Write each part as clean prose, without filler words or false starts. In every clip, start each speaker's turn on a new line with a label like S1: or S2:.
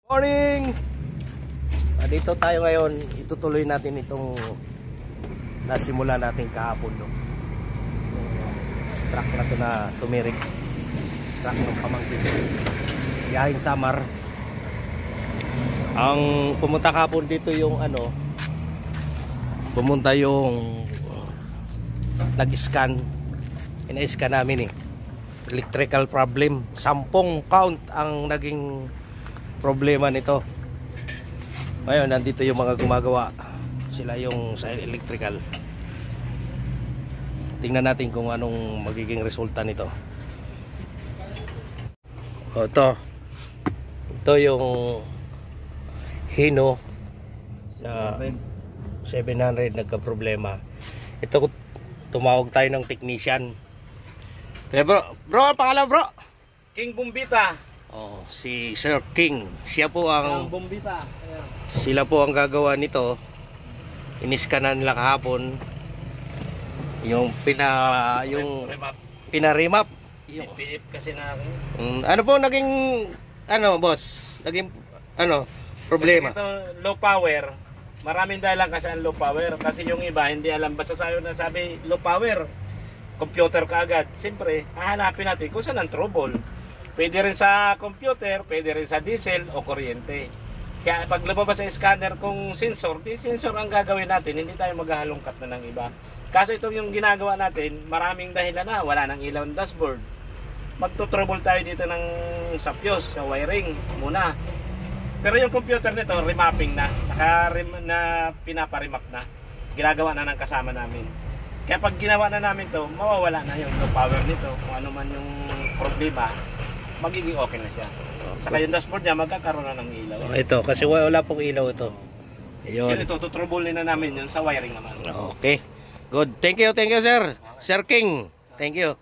S1: Morning! Dito tayo ngayon, itutuloy natin itong nasimula natin kahapon, no? Truck na to na tumirik, truck ng pamangkin, biyaheng Samar. Ang pumunta kahapon dito yung pumunta yung nag-scan, ina-scan namin electrical problem. 10 count ang naging problema nito. Ngayon nandito yung mga gumagawa, sila yung sa electrical. Tingnan natin kung anong magiging resulta nito. Ito yung Hino na 700 nagka-problema. Ito, tumawag tayo ng technician. Kaya bro, pangalan bro?
S2: King Bombita.
S1: Si Sir King. Siya po ang
S2: Bombita.
S1: Sila po ang gagawa nito. Iniskanan nila kahapon yung pinaremap.
S2: Yung PF kasi na
S1: ano po naging boss? Naging problema?
S2: Kasi ito low power. Maraming dahilan kasi ang low power. Kasi yung iba hindi alam. Basta sayo na sabi low power, computer kaagad. Siyempre, hahanapin natin kung saan ang trouble. Pwede rin sa computer, pwede rin sa diesel o kuryente. Kaya pag lumabas sa scanner kung sensor, di sensor ang gagawin natin, hindi tayo maghahalongkat na ng iba. Kaso itong yung ginagawa natin, maraming dahilan na, wala nang ilaw ng dashboard. Magto-trouble tayo dito ng sapyos, sa wiring muna. Pero yung computer nito, remapping na, na pinaparemap na. Ginagawa na ng kasama namin. Kaya pag ginawa na namin to, mawawala na yung low power nito. Kung ano man yung problema, magiging okay na siya. Saka yung dashboard niya magkakaroon na ng ilaw.
S1: Ito, kasi wala pong ilaw ito. Ayun.
S2: Ito, tutrubulin na namin yun sa wiring naman.
S1: Okay. Good. Thank you sir. Sir King. Thank you.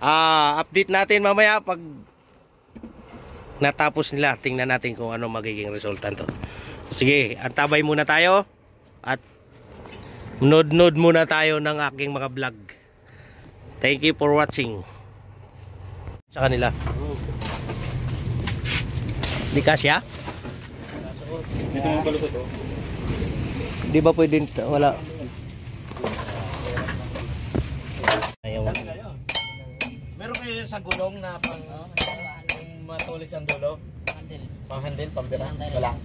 S1: Update natin mamaya pag natapos nila. Tingnan natin kung ano magiging resulta nito. Sige, antabay muna tayo at nod muna tayo ng aking mga vlog. Thank you for watching. Sa kanila. Di kasya?
S2: Dito yung balusot oh.
S1: Di ba pwede wala? Ayun.
S2: Meron kayo sa gulong na pang matulis ang dulo? Pang-handle, pambira? Wala.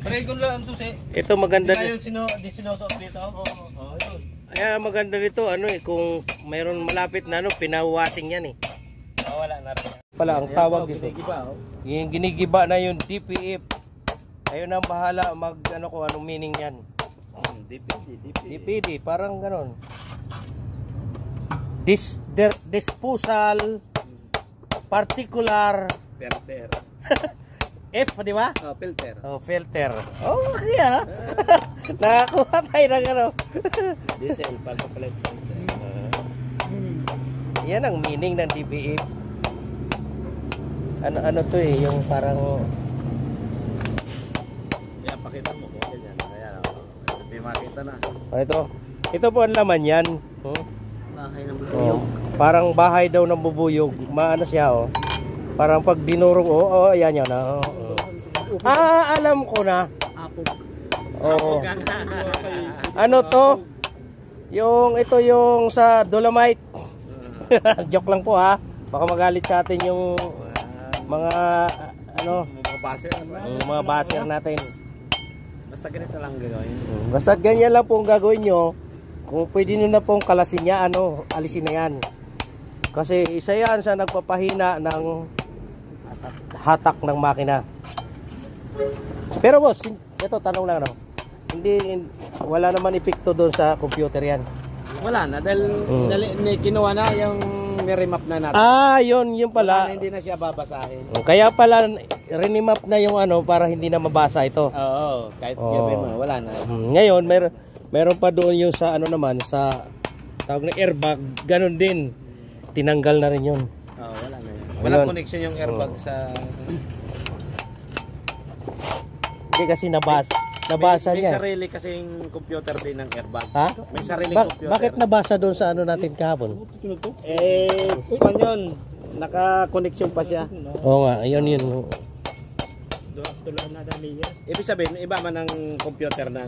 S2: Paregon lang ang susi.
S1: Ito maganda
S2: din. Di sinusuot dito? Oo. Yun.
S1: Ay, maganda nito kung mayroon malapit na pinawashing yan
S2: Wala na rin.
S1: Pala ang tawag dito.
S2: Ginigiba,
S1: Yung ginigiba na yung DPF. Ayun ang bahala kung anong meaning yan. DPD, parang ganon. Disposal particular
S2: filter.
S1: F, di ba?
S2: Filter.
S1: Filter. Okay, nakakuha tayo ng
S2: Diesel, pagpapalit.
S1: Yan ang meaning ng DPF. Ano to yung parang
S2: Yan, pakita mo kung ganyan. Kaya, hindi makita na.
S1: Ito po ang laman yan.
S2: Bahay ng bubuyog.
S1: Parang bahay daw ng bubuyog. Maano siya Parang pag dinurong ayan yan alam ko na.
S2: Apog.
S1: Oo. Ano to? Ito yung sa Dolomite. Joke lang po baka magalit sa atin yung mga mga baser natin.
S2: Basta ganito lang gagawin.
S1: Basta ganyan lang po ang gagawin nyo. Kung pwede nyo na pong kalasin niya, alisin na yan. Kasi isa yan sa nagpapahina ng hatak ng makina. Pero boss, ito tanong lang wala naman epekto doon sa computer yan.
S2: Wala na dahil kinuha na yung remap na natin.
S1: Yun pala.
S2: Hindi na siya babasahin.
S1: Kaya pala remap na yung para hindi na mabasa ito.
S2: Oo, kahit gabi mo, wala na.
S1: Ngayon, meron pa doon yung sa naman sa tawag na airbag, ganun din. Tinanggal na rin yun.
S2: Wala na yun. Walang connection yung airbag sa
S1: Hindi kasi nabasa
S2: may
S1: niya.
S2: May sarili kasing computer din ng airbag. May sarili computer.
S1: Bakit nabasa doon sa natin kahapon?
S2: Kung yun, naka-connection pa siya.
S1: Oo nga, yun.
S2: Tulaan na dali yan. Ibig sabihin, iba man ang computer ng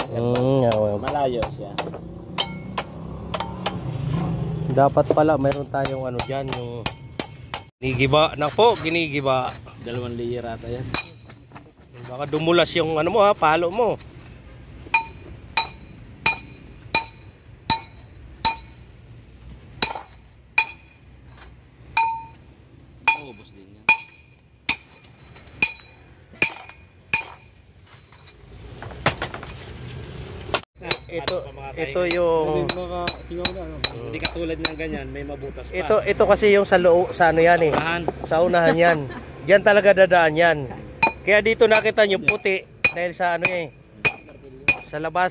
S2: malayo siya.
S1: Dapat pala mayroon tayong ano dyan, yung ginigiba. Nako, ginigiba.
S2: 2 layer ata yan.
S1: Baka dumulas yung ano mo ha, palo mo.
S2: Ubos din yan.
S1: Ito yung
S2: Hindi katulad ng ganyan, may mabutas pa.
S1: ito kasi yung sa loob, sa ano yan eh. Sa unahan yan. Diyan talaga dadaan yan. Kaya dito nakita nyo puti dahil sa ano eh. Sa labas.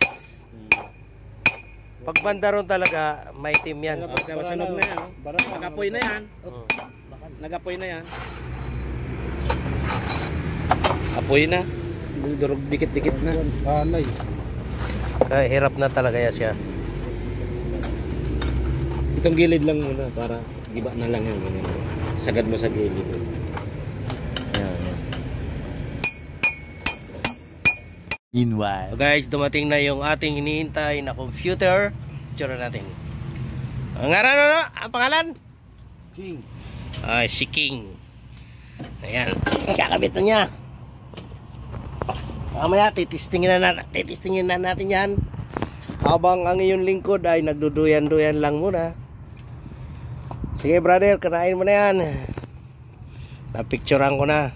S1: Pag banda ron talaga maitim yan.
S2: Pasunog na yan. Nagapoy na yan. Nagapoy na yan. Apoy na. Durog dikit-dikit na. Anay.
S1: Kaya hirap na talaga yan siya.
S2: Itong gilid lang muna para giba na lang yan. Sagad mo sa gilid. Yan.
S1: Meanwhile. So guys, dumating na yung ating hinihintay na computer. Tsura natin. Ang ang pangalan?
S2: King.
S1: Ay, si King. Ayan. Kakabit na niya. Mamaya, titistingin na natin yan. Habang ang iyong lingkod ay nagduduyan-duyan lang muna. Sige brother, kanain mo na yan. Napicturean ko na.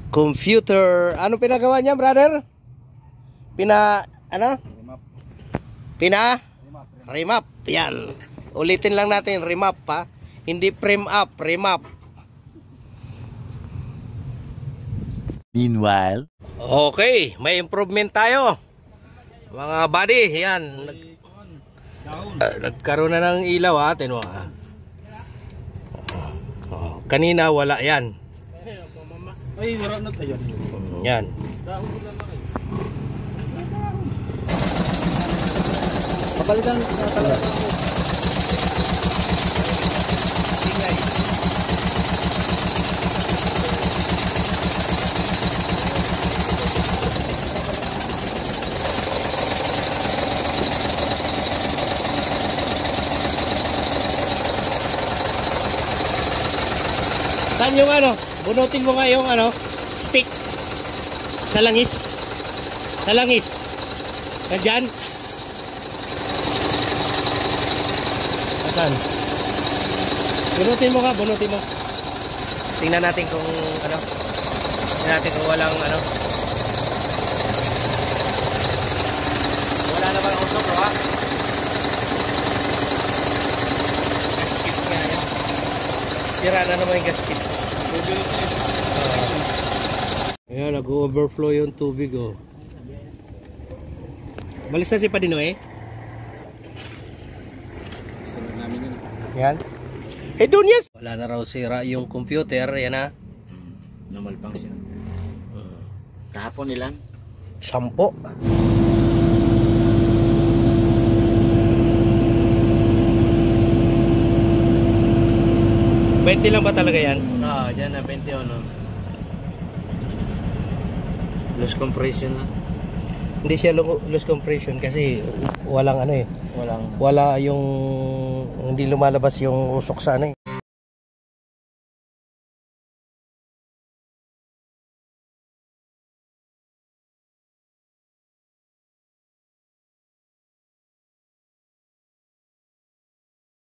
S1: Computer. Ano pinagawa niya brother? Ano? Remap. Yan. Ulitin lang natin, remap ha. Hindi frame up, remap. Meanwhile. Okay, may improvement tayo. Mga buddy, yan. Nagkaroon na ng ilaw ha, tinwa ha. Kanina wala yan.
S2: Ay, wala na tayo.
S1: Yan.
S2: Kapalitan na talaga.
S1: Saan yung ano? Bunutin mo nga yung ano? Stick. Sa langis. Sa langis. Nandyan. Saan? Bunutin mo nga, bunutin mo. Tingnan natin kung ano. Tingnan natin kung walang ano. Wala naman usok, ha? Gasket nga yan. Tira na naman yung gasket. Ayan, nag-overflow yung tubig, oh. Balis na si Padino, eh.
S2: Gusto namin yun.
S1: Yan. Eh, doon yes! Wala na raw sira yung computer, yan ha.
S2: Normal pang siya. Kahapon ilan?
S1: 10. 20 lang ba talaga yan?
S2: Oo, dyan na 21. Loose compression na.
S1: Hindi siya loose compression kasi walang ano eh.
S2: Walang.
S1: Wala yung hindi lumalabas yung usok sa ano eh.